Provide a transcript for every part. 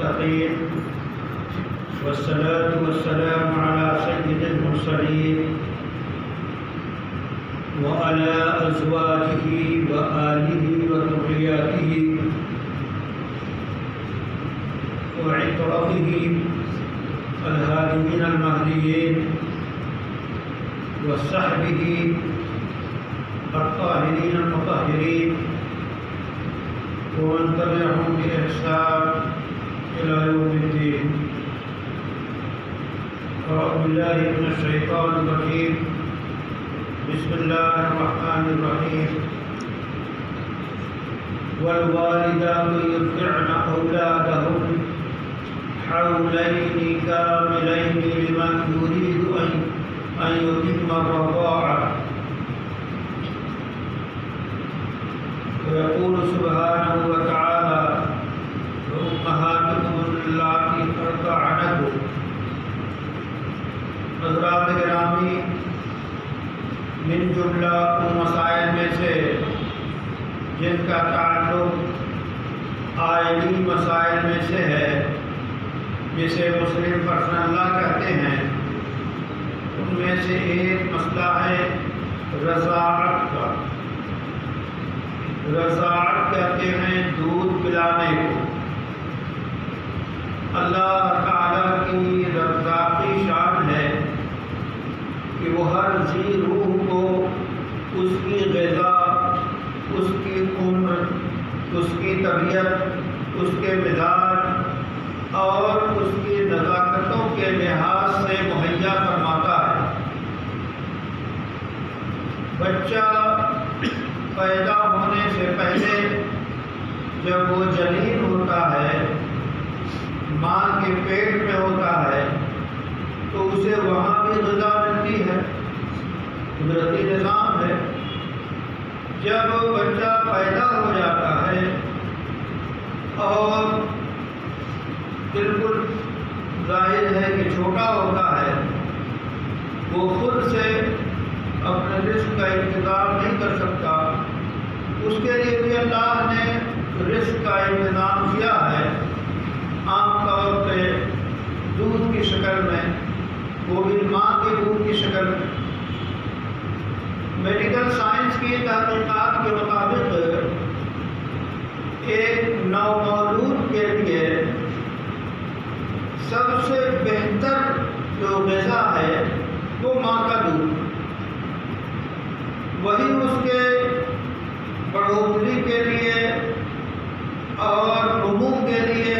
المستقيم والصلاة والسلام على سيد المرسلين وعلى أزواجه وآله وذرياته وعترته الهاديين المهديين وصحبه الطاهرين المطهرين ومن تبعهم بإحسان إلى يوم الدين. أعوذ بالله من الشيطان الرجيم. بسم الله الرحمن الرحيم. والوالدات يرضعن أولادهن حولين كاملين لمن يريد أن يتم الرضاعة. ويقول سبحانه وتعالى وأمهاتكم اللاتي أرضعنكم. حضرات گرامی، من جملہ ان مسائل میں سے جن کا تعلق آئینی مسائل میں سے ہے، جسے مسلم پرسنل لا کہتے ہیں، ان میں سے ایک مسئلہ ہے رضاعت کا۔ رضاعت کہتے ہیں دودھ پلانے کو۔ اللہ تعالیٰ کی ذاتی شان ہے کہ وہ ہر ذی روح کو اس کی غذا، اس کی عمر، اس کی طبیعت، اس کے مزاج اور اس کی نزاکتوں کے لحاظ سے مہیا فرماتا ہے۔ بچہ پیدا ہونے سے پہلے جب وہ جنین ہوتا ہے، ماں کے پیٹ میں ہوتا ہے، تو اسے وہاں بھی غذا ملتی ہے، قدرتی نظام ہے۔ جب بچہ پیدا ہو جاتا ہے اور بالکل ظاہر ہے کہ چھوٹا ہوتا ہے، وہ خود سے اپنے رزق کا انتظام نہیں کر سکتا، اس کے لیے بھی اللہ نے رزق کا انتظام کیا ہے، عام طور پہ دودھ کی شکل میں، وہ بھی ماں کے دودھ کی شکل میں۔ میڈیکل سائنس کی تحقیقات کے مطابق ایک نومولود کے لیے سب سے بہتر جو غذا ہے وہ ماں کا دودھ، وہی اس کے بڑھوتری کے لیے اور نمو کے لیے،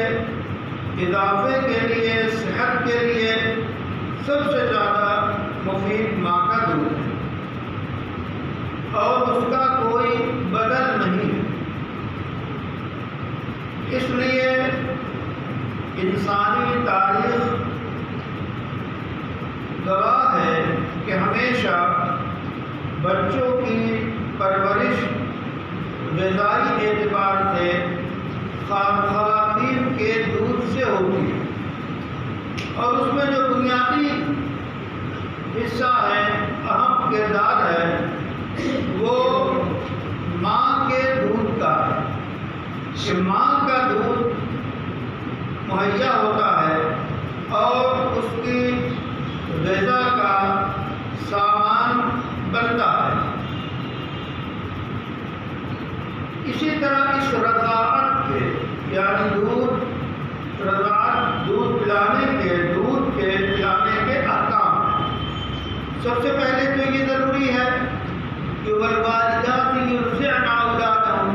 اضافے کے لیے، صحت کے لیے سب سے زیادہ مفید ماں کا دودھ ہے، اور اس کا کوئی بدل نہیں ہے۔ اس لیے انسانی تاریخ گواہ ہے کہ ہمیشہ بچوں کی پرورش غذائی اعتبار سے خواتین کے دودھ سے ہوتی ہے، اور اس میں جو بنیادی حصہ ہے، اہم کردار ہے، وہ ماں کے دودھ کا ہے کہ ماں کا دودھ مہیا ہوتا ہے اور اس کی غذا کا سامان بنتا ہے۔ اسی طرح اس رضاعت کے یعنی رضاعت دودھ پلانے کے پلانے کے احکام ہیں۔ سب سے پہلے تو یہ ضروری ہے کہ والوالدات یرضعن اولادہن،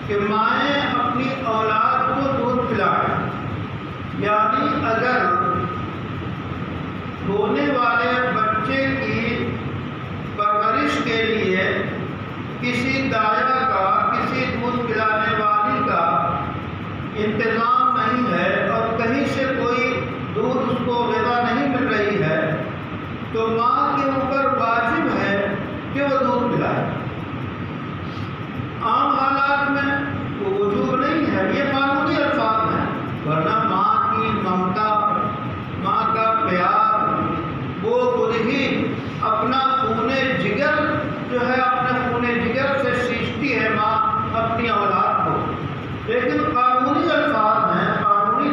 کہ مائیں اپنی اولاد کو دودھ پلائیں، یعنی اگر ہونے والے بچے کی پرورش کے لیے کسی دایا کا، کسی دودھ پلانے والی کا انتظام نہیں ہے اور کہیں سے کوئی دودھ اس کو غذا نہیں مل رہی ہے، تو ماں کے اوپر واجب ہے کہ وہ دودھ پلائے۔ عام حالات میں وہ وجوب نہیں ہے، یہ قانونی الفاظ ہیں، ورنہ ماں کی ممتا، ماں کا پیار، وہ خود ہی اپنا خون جگر جو ہے، اپنے خون جگر سے سینچتی ہے ماں اپنی اولاد کو، لیکن قانونی الفاظ ہیں، قانونی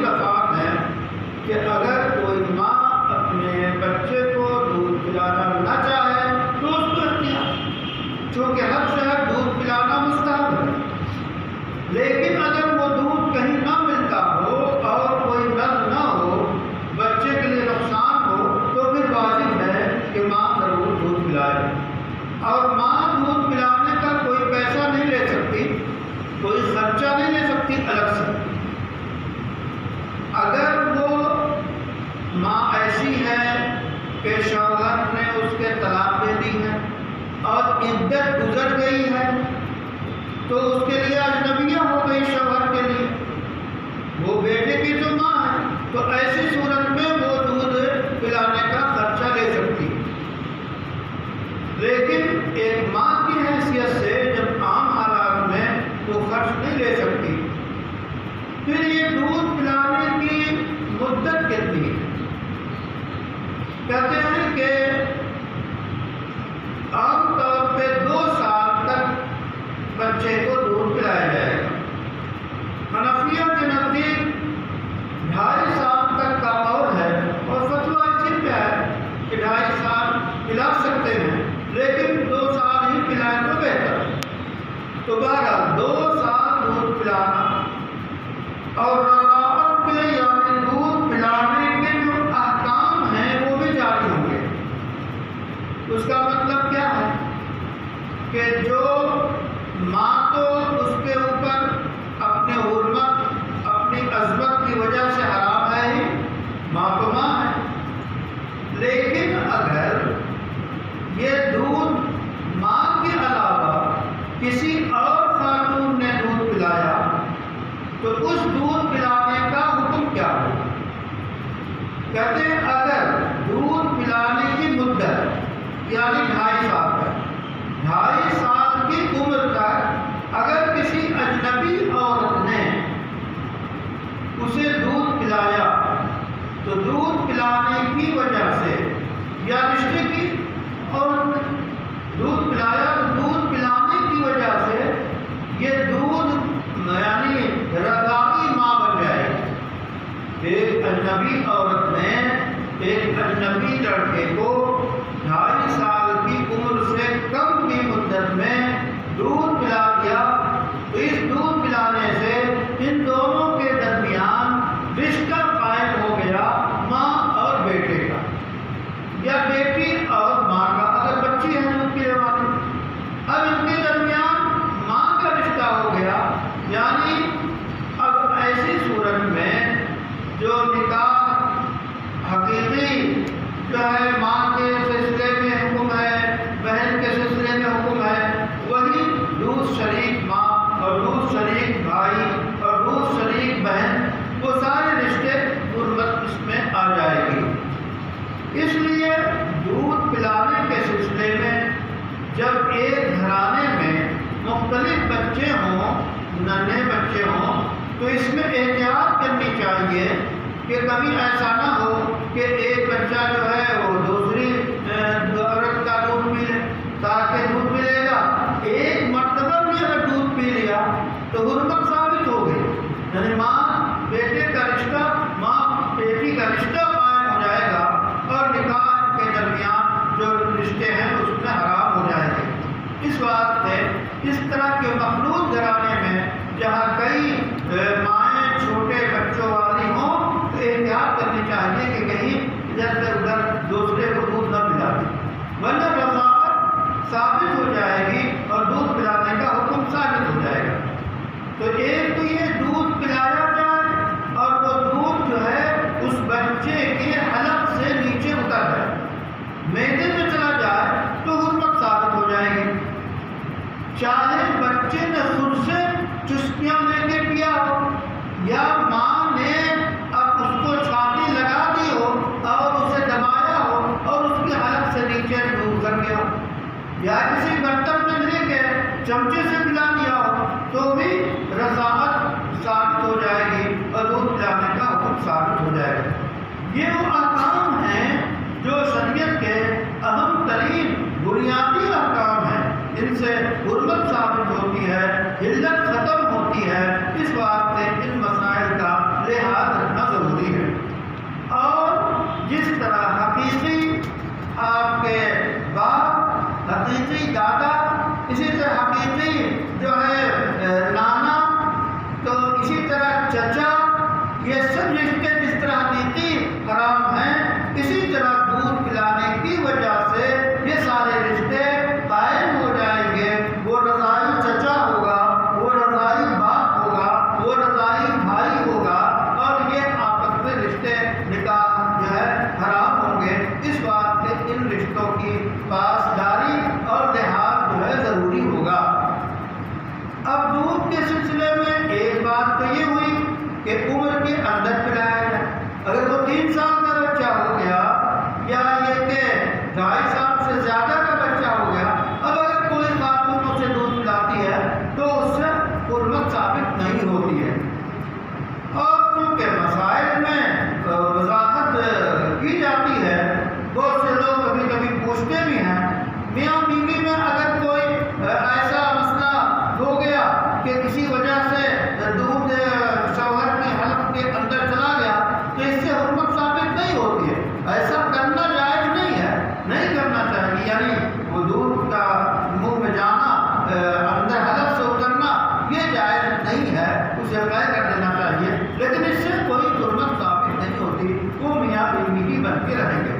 کہ شوہر نے اس کے طلاق دے دی ہے اور عدت گزر گئی ہے تو اس کے لیے اجنبیہ ہو گئی شوہر کے لیے، وہ بیٹے کی تو ماں ہے، تو ایسی صورت میں وہ دودھ پلانے کا خرچہ لے سکتی ہے، لیکن ایک ماں کی حیثیت سے جب عام حالات میں وہ خرچ نہیں لے سکتی۔ پھر یہ دودھ پلانے کی مدت کتنی ہے؟ کہتے ہیں کہ عام طور پہ 2 سال تک بچے کو دودھ پلایا جائے گا۔ حنفیہ کے نزدیک 2.5 سال تک کا قول ہے، اور فتویٰ اسی پہ ہے کہ 2.5 سال پلا سکتے ہیں، لیکن 2 سال ہی پلائیں تو بہتر۔ تو بہرحال 2 سال دودھ پلانا اور رضاعت کے یعنی دودھ پلانے کے جو احکام ہیں وہ بھی جاری ہوں گے۔ اس کا مطلب کیا ہے کہ جو ماں تو اس کے اوپر اپنے حرمت اپنی عظمت کی وجہ سے حرام ہے ہی، ماں تو ماں ہے، لیکن اگر یہ دودھ ماں کے علاوہ کسی اور خاتون نے دودھ پلایا تو اس دودھ پلانے کا حکم کیا ہو؟ کہتے ہیں اگر دودھ پلانے کی مدت یعنی 2.5 سال تک، 2.5 سال کی عمر تک اگر کسی اجنبی عورت نے اسے دودھ پلایا تو دودھ پلانے کی وجہ سے یا رشتے کی عورت نے دودھ پلایا تو دودھ پلانے کی وجہ سے یہ دودھ یعنی رضاعی ماں بن جائے گی۔ ایک اجنبی عورت نے ایک اجنبی لڑکے کو 2.5 سال کی عمر سے کم کی مدت میں دودھ پلا دیا تو اس دودھ پلانے سے ان دونوں کے درمیان رشتہ قائم ہو گیا ماں اور بیٹے کا، یا بیٹی اور ماں کا اگر بچی ہے دودھ پلانے والی۔ اب ان کے درمیان ماں کا رشتہ ہو گیا، یعنی اب ایسی صورت میں جو نکاح حقیقی جو ہے ماں کے سلسلے میں حکم ہے، بہن کے سلسلے میں حکم ہے، وہی دودھ شریک ماں اور دودھ شریک بھائی اور دودھ شریک بہن، وہ سارے رشتے حرمت اس میں آ جائے گی۔ اس لیے دودھ پلانے کے سلسلے میں جب ایک گھرانے میں مختلف بچے ہوں، ننھے بچے ہوں، تو اس میں احتیاط کرنی چاہیے کہ کبھی ایسا نہ ہو کہ ایک بچہ جو ہے وہ دوسری عورت کا دودھ پی لے، تاکہ دودھ ملے گا۔ ایک مرتبہ بھی اگر دودھ پی لیا تو حرمت ثابت ہو گئی، یعنی ماں بیٹے کا رشتہ، ماں بیٹی کا رشتہ قائم ہو جائے گا اور نکاح کے درمیان جو رشتے ہیں اس میں حرام ہو جائے گے۔ اس واسطے اس طرح کے مخلوط گھرانے میں جہاں کئی مائیں چھوٹے بچوں والی ہوں تو احتیاط کرنی چاہیے کہ کہیں ادھر سے ادھر دوسرے کو دودھ نہ پلا دیں، ورنہ رضاعت ثابت ہو جائے گی اور دودھ پلانے کا حکم ثابت ہو جائے گا۔ تو ایک تو یہ دودھ پلایا جائے اور وہ دودھ جو ہے اس بچے کے حلق سے نیچے اتر جائے، معدے میں چلا جائے تو حرمت ثابت ہو جائے گی۔ چاہے بچے نے خود سے چسکیاں لے کے پیا ہو یا ماں نے اب اس کو چھاتی لگا دی ہو اور اسے دبایا ہو اور اس کے حلق سے نیچے دودھ کر گیا، یا کسی برتن میں لے کے چمچے سے پلا دیا ہو تو بھی رضاعت ثابت ہو جائے گی اور دودھ پلانے کا حکم ثابت ہو جائے گا۔ یہ وہ احکام ہیں جو شریعت کے اہم ترین بنیادی احکام ہیں، ان سے حرمت ثابت ہوتی ہے، حلت ختم ہوتی ہے۔ اس واسطے ان مسائل کا لحاظ رکھنا ضروری ہے۔ اور جس طرح حقیقی آپ کے باپ، حقیقی دادا، اسی طرح حقیقی جو ہے نانا، تو اسی طرح چچا، یہ سب رشتے جس طرح حقیقی حرام ہیں، اسی طرح دودھ پلانے کی وجہ سے یہ سارے رشتے قائم ہو جائیں گے۔ وہ رضاعی چچا ہوگا، وہ رضاعی باپ ہوگا، وہ رضاعی بھائی ہوگا، اور یہ آپس میں رشتے نکاح جو ہے حرام ہوں گے۔ اس بات اندر پلایا جائے۔ اگر وہ 3 سال کا بچہ ہو گیا یا یہ کہ 2.5 سال سے زیادہ کا بچہ ہو گیا، اب اگر کوئی خاتون اسے دودھ پلاتی ہے تو اس سے حرمت ثابت نہیں ہوتی ہے۔ اور چونکہ مسائل میں وضاحت کی جاتی ہے، بہت سے لوگ کبھی کبھی پوچھتے بھی ہیں میاں بیوی میں اگر کوئی ایسا مسئلہ ہو گیا کہ کسی وجہ سے دودھ شوہر کی حلق کے اندر چلا گیا تو اس سے حرمت ثابت نہیں ہوتی ہے۔ ایسا کرنا جائز نہیں ہے، نہیں کرنا چاہیے، یعنی وہ دودھ کا منہ میں جانا، اندر حلق سے اترنا یہ جائز نہیں ہے، اسے طے کر دینا چاہیے، لیکن اس سے کوئی حرمت ثابت نہیں ہوتی، وہ میاں بیوی ہی بن کے رہیں گے۔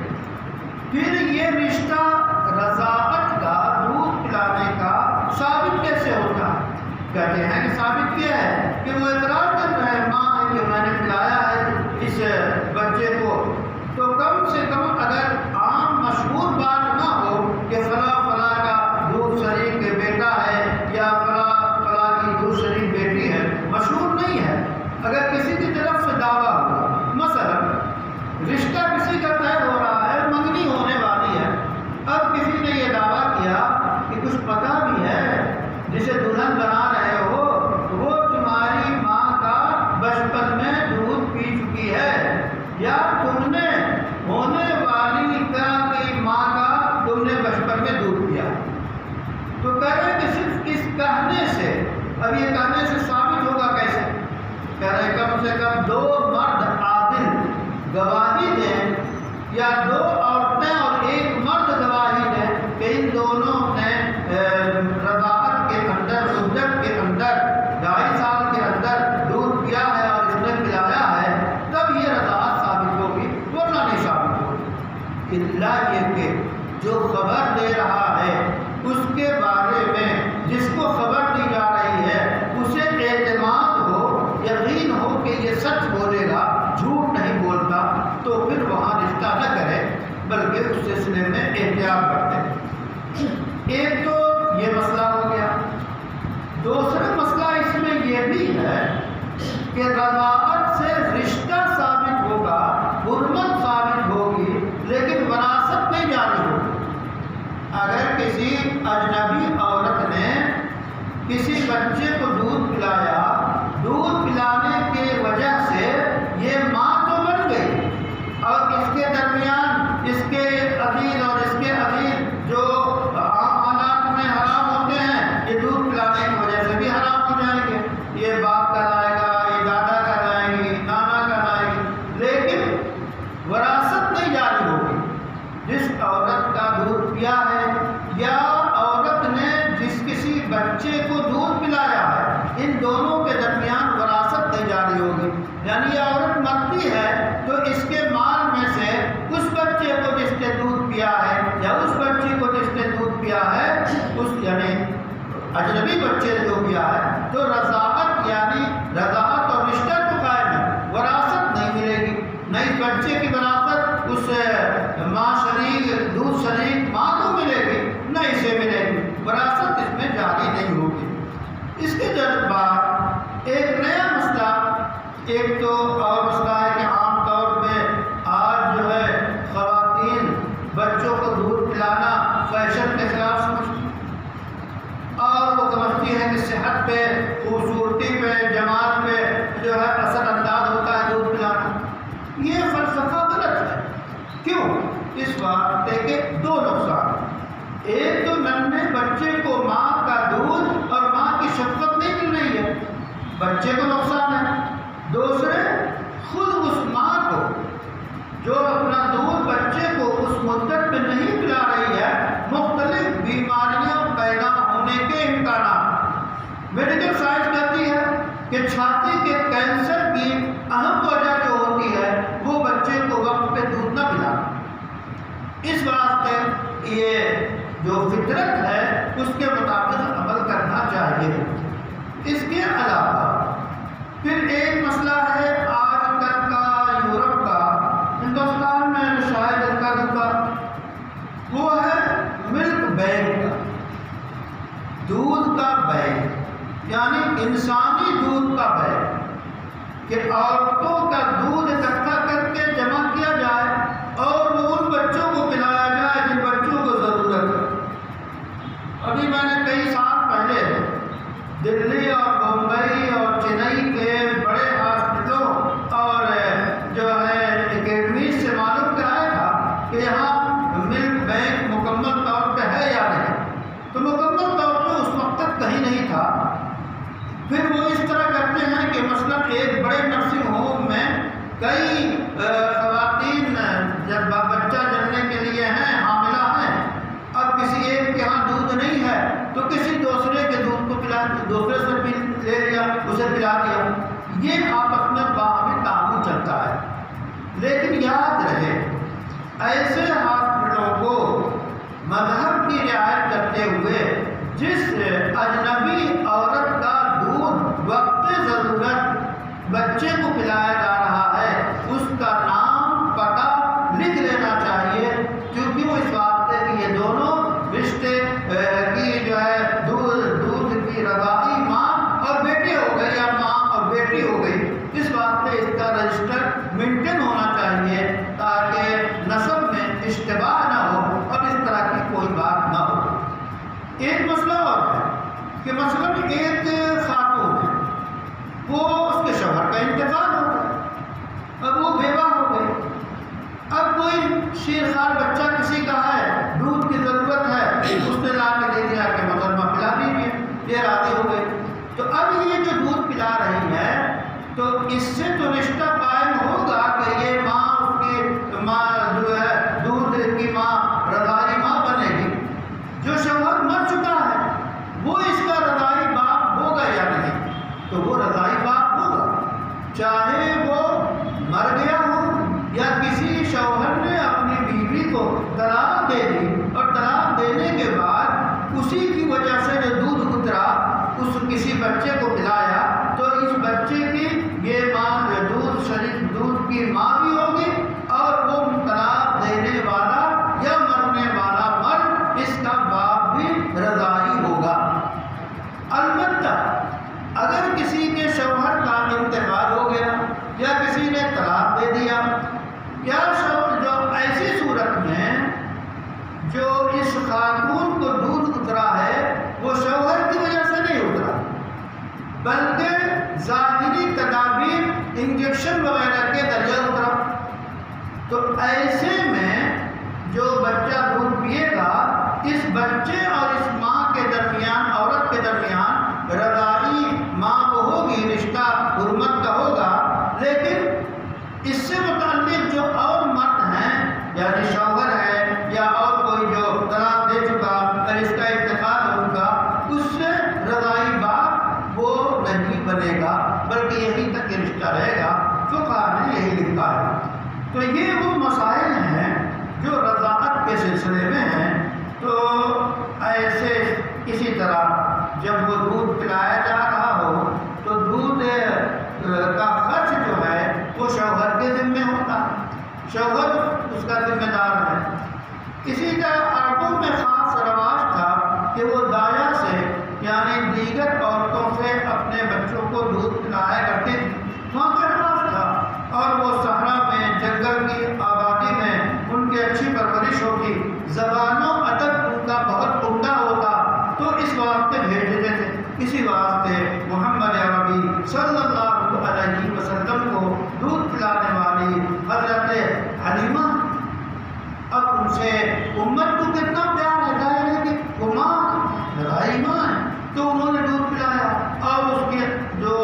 پھر یہ رشتہ رضاعت کا، دودھ پلانے کا ثابت کیسے ہوتا ہے؟ کہتے ہیں کہ ثابت کیا ہے کہ وہ اقرار کر رہا ہے، ماں ہے کہ میں نے پلایا ہے اس بچے کو، تو کم سے کم اگر عام مشہور بات نہ ہو کہ فلاں فلاں کا دودھ شریک بیٹا ہے یا فلاں فلاں کی دودھ شریک بیٹی ہے، مشہور نہیں ہے، اگر کسی کی طرف سے دعویٰ ہوا، مثلا رشتہ کسی کا طے ہو رہا ہے، منگنی ہونے والی ہے، اب کسی نے یہ دعویٰ کیا کہ کچھ پتہ بھی ہے جسے دلہن بنا رہے ہو وہ تمہاری ماں کا بچپن میں دودھ پی چکی ہے، یا تم نے ہونے والی کی ماں کا تم نے بچپن میں دودھ پیا، تو کہہ رہے کہ صرف اس کہنے سے، اب یہ کہنے سے ثابت ہوگا کیسے؟ کہہ رہے کم سے کم 2 مرد عادل گواہی دیں یا 2 عورتیں اور 1 مرد گواہی دیں کہ ان دونوں نے رضاعت کے اندر، مدت کے اندر، 2.5 سال کے اندر دودھ پیا ہے اور اس نے پلایا ہے، تب یہ رضاعت ثابت ہوگی، ورنہ نہیں ثابت ہوگی۔ الا یہ کہ جو خبر دے رہا ہے اس کے بارے میں جس کو خبر دی جا رہی ہے اسے اعتماد ہو، یقین ہو کہ یہ سچ بولے گا، جھوٹ نہیں بولتا، تو پھر وہاں رشتہ نہ کرے بلکہ اس سلسلے میں احتیاط کرتے۔ ایک تو یہ مسئلہ ہو گیا۔ دوسرا مسئلہ اس میں یہ بھی ہے کہ رضاعت سے رشتہ ثابت ہوگا، حرمت ثابت ہوگی، لیکن وراثت نہیں جاری ہوگی۔ اگر کسی اجنبی عورت نے کسی بچے کو دودھ پلایا، دودھ پلانے کی وجہ سے یہ ماں تو بن گئی، اور اس کے درمیان اس کے عزیز اور اس کے عزیز جو عام حالات میں حرام ہوتے ہیں، یہ دودھ پلانے کی وجہ سے بھی حرام ہو جائیں گے، یہ باپ کرائے گا، یہ دادا کرائے گی، نانا کرائے گی، لیکن وراثت نہیں جاری ہوگی۔ جس عورت کا دودھ پیا ہے یا عورت نے جس کسی بچے کو دودھ پلایا ہے، ان دونوں کے درمیان وراثت نہیں جاری ہوگی، یعنی یہ عورت مرتی ہے تو اس کے مال میں سے اس بچے کو جس نے دودھ پیا ہے یا اس بچی کو جس نے دودھ پیا ہے، اس یعنی اجنبی بچے جو پیا ہے، تو رضاعت یعنی رضاعت اور رشتہ تو قائم ہے، وراثت نہیں ملے گی، نہ اس بچے کی وراثت اس ماں شریک، دودھ شریک ماں کو ملے گی، نہ اسے ملے گی، وراثت اس میں جاری نہیں ہوگی۔ اس کے بعد ایک نیا مسئلہ، ایک تو اور مسئلہ ہے کہ عام طور پہ آج جو ہے خواتین بچوں کو دودھ پلانا فیشن کے خلاف سمجھتی ہیں، اور وہ سمجھتی ہے کہ صحت پہ، خوبصورتی پہ، جمال پہ جو ہے اثر انداز ہوتا ہے دودھ پلانا۔ یہ فلسفہ غلط ہے۔ کیوں؟ اس بات کہ 2 نقصان، ایک تو ننھے بچے کو ماں کا دودھ اور ماں کی شفقت نہیں مل رہی ہے، بچے کو نقصان ہے، دوسرے خود اس ماں کو جو اپنا دودھ بچے کو اس مدت میں نہیں پلا رہی ہے، مختلف بیماریاں پیدا ہونے کے امکانات۔ میڈیکل سائنس کہتی ہے کہ چھاتی کے کینسر کی اہم وجہ جو ہوتی ہے وہ بچے کو وقت پہ دودھ نہ پلانا۔ اس واسطے یہ جو فطرت ہے اس کے مطابق عمل کرنا چاہیے۔ اس کے علاوہ پھر ایک مسئلہ ہے آج کل کا یورپ کا، ہندوستان میں شاید کا وہ ہے ملک بینک کا، دودھ کا بینک، یعنی انسانی دودھ کا بینک، کہ عورتوں کا ایسے ہاسپٹلوں کو مذہب کی رعایت کرتے ہوئے جس اجنبی عورت کا دودھ وقت ضرورت بچے کو پلایا جا رہا ہے اس کا نام پتہ لکھ لینا چاہیے، کیونکہ وہ اس واسطے کہ یہ دونوں رشتے کی جو ہے دودھ کی رضاعی ماں اور بیٹی ہو گئی یا ماں اور بیٹی ہو گئی، اس واسطے اس کا رجسٹر مینٹین ہونا چاہیے تاکہ نسب میں اشتباہ نہ ہو اور اس طرح کی کوئی بات نہ ہو۔ ایک مسئلہ اور ہے کہ مثلاً ایک خاتون ہے، وہ اس کے شوہر کا انتقال ہو گیا، اب وہ بیوہ ہو گئی، اب کوئی شیرخوار بچہ کسی کا ہے، دودھ کی ضرورت ہے، اس نے لا کے دے دیا کہ محترمہ پلا دیجیے، یہ راضی ہو گئی، تو اب یہ جو دودھ پلا رہی ہے تو اس سے تو رشتہ قائم ہوگا کہ یہ ماں اس کی ماں جو ہے دودھ کی ماں رضاعی ماں بنے گی۔ جو شوہر مر چکا ہے وہ اس کا رضاعی باپ ہوگا یا نہیں؟ تو وہ رضاعی باپ ہوگا، چاہے وہ مر گیا ہو یا کسی شوہر نے اپنی بیوی کو طلاق دے دی اور طلاق دینے کے بعد اسی کی وجہ سے جو دودھ اترا اس کسی بچے کو پلایا تو اس بچے کی یہ ماں دودھ کی ماں بھی ہوگی اور وہ طلاق دینے والا یا مرنے والا مرد اس کا باپ بھی رضاعی ہوگا۔ البتہ اگر کسی کے شوہر کا انتقال ہو گیا یا کسی نے طلاق دے دیا یا جو ایسی صورت میں جو اس خاتون کو دودھ اترا ہے وہ شوہر کی وجہ سے نہیں اترا بلکہ ظاہری تدابیر انجیکشن وغیرہ کے ذریعے اترا، تو ایسے میں جو بچہ دودھ پیے گا اس بچے اور اس ماں کے درمیان عورت کے درمیان رضاعی ماں کو ہوگی، رشتہ حرمت کا ہوگا، لیکن اس سے متعلق جو اور مرد ہیں یعنی شوہر ہے یا اور کوئی جو طلاق دے چکا اور اس کا انتقال ہو چکا اس سے رضاعی باپ وہ نہیں بنے گا بلکہ یہیں تک یہ رشتہ رہے گا۔ فقہ نے یہی لکھا ہے۔ تو یہ وہ مسائل ہیں جو رضاعت کے سلسلے میں ہیں۔ تو ایسے اسی طرح جب وہ دودھ پلایا جا رہا ہو تو دودھ کا خرچ جو ہے وہ شوہر کے ذمہ ہوتا ہے، شوہر اس کا ذمہ دار ہے۔ اسی طرح عربوں میں خاص رواج تھا کہ وہ دایا سے یعنی دیگر عورتوں سے اپنے بچوں کو دودھ پلایا کرتے تھے، وہاں کا رواج تھا، اور وہ صحرا میں جنگل کی آبادی میں ان کی اچھی پرورش ہوتی، زبان و ادب ان کا بہت عمدہ ہوتا، تو اس واسطے بھیج دیتے تھے۔ اسی واسطے محمد عربی صلی اللہ علیہ وسلم کو دودھ پلانے والی حضرت حلیمہ، اب ان سے امت کو کتنا پیار ہے، ظاہر ہے کہ وہ ماں رضاعی ماں ہے، تو انہوں نے دودھ پلایا اور اس کے جو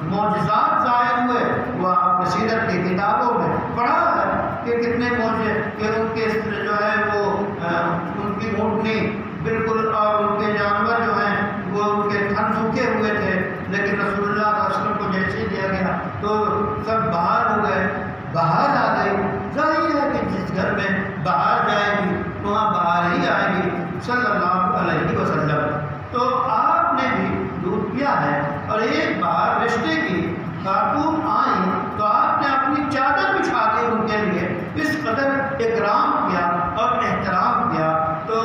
معجزات ظاہر ہوئے وہ آپ نے سیرت کی کتابوں میں پڑھا ہے کہ کتنے معجزے کہ ان کے جو ہے وہ ان کی اونٹنی بالکل اور ان کے جانور جو ہیں وہ ان کے تھن سوکھے ہوئے تھے، لیکن رسول اللہ صلی اللہ علیہ وسلم کو جیسے دیا گیا تو سب باہر ہو گئے، باہر آ گئی۔ ظاہر ہے کہ جس گھر میں باہر جائے گی وہاں باہر ہی آئے گی صلی اللہ علیہ وسلم۔ تو آپ نے بھی دودھ پیا ہے، اور ایک بار رشتے کی خاتون آئی تو آپ نے اپنی چادر بچھا کے ان کے لیے اس قدر اکرام کیا اور احترام کیا، تو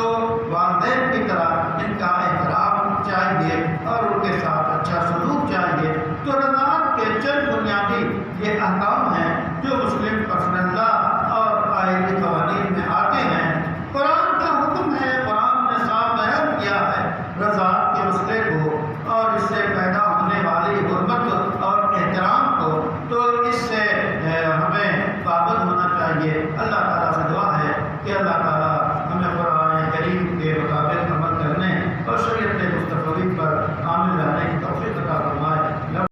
والدین کی طرح ان کا احترام چاہیے اور ان کے ساتھ اچھا سلوک چاہیے۔ تو رضاعت کے چند بنیادی یہ احکام ہیں جو مسلم پرسنل لا اور آئینی قوانین میں آتے ہیں۔ قرآن کا حکم ہے، قرآن نے صاف بیان کیا ہے رضاعت کے مسئلے کو اور اس سے پیدا ہونے والی حرمت اور احترام کو، تو اس سے ہمیں پابند ہونا چاہیے۔ اللہ تعالیٰ سے دعا ہے کہ اللہ تعالیٰ